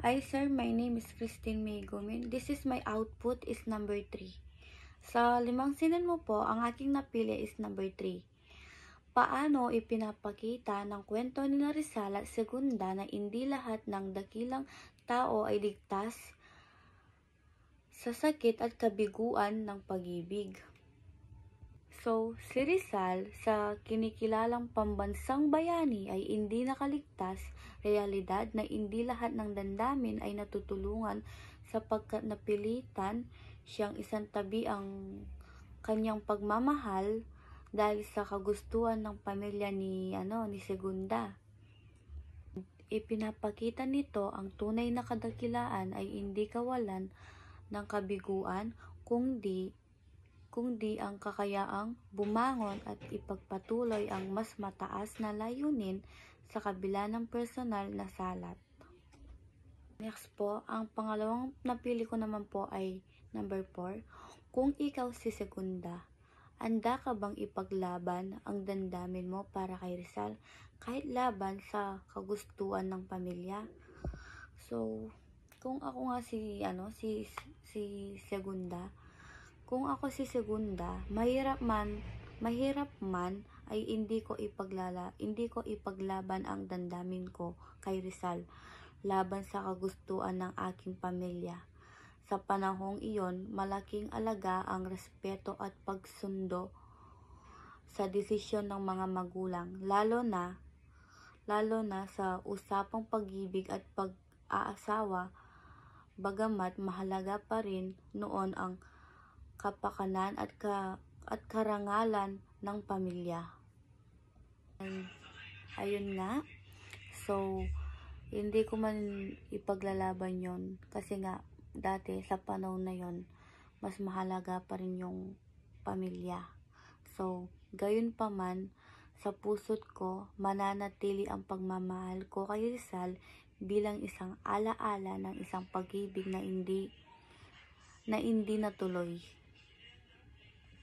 Hi sir, my name is Christine May Gomin. This is my output is number 3. Sa 5 sinan mo po, ang aking napili is number 3. Paano ipinapakita ng kwento ni Rizal at Segunda na hindi lahat ng dakilang tao ay ligtas sa sakit at kabiguan ng pag-ibig? So, si Rizal sa kinikilalang pambansang bayani ay hindi nakaligtas, realidad na hindi lahat ng damdamin ay natutulungan sapagkat napilitan siyang isang tabi ang kanyang pagmamahal dahil sa kagustuhan ng pamilya ni Segunda. Ipinapakita nito ang tunay na kadakilaan ay hindi kawalan ng kabiguan kundi ang kakayaang bumangon at ipagpatuloy ang mas mataas na layunin sa kabila ng personal na salat. Next po, ang pangalawang napili ko naman po ay number 4. Kung ikaw si Segunda, handa ka bang ipaglaban ang damdamin mo para kay Rizal kahit laban sa kagustuhan ng pamilya? So, kung ako nga si Segunda, kung ako si Segunda, mahirap man ay hindi ko ipaglaban ang damdamin ko kay Rizal laban sa kagustuhan ng aking pamilya. Sa panahong iyon, malaking alaga ang respeto at pagsundo sa desisyon ng mga magulang, lalo na sa usapang pag-ibig at pag-aasawa, bagamat mahalaga pa rin noon ang kapakanan at karangalan ng pamilya. Ayun nga. So, hindi ko man ipaglalaban yon kasi nga dati sa panahon na yon mas mahalaga pa rin yung pamilya. So, gayon pa man, sa puso't ko mananatili ang pagmamahal ko kay Rizal bilang isang alaala ng isang pag-ibig na hindi natuloy.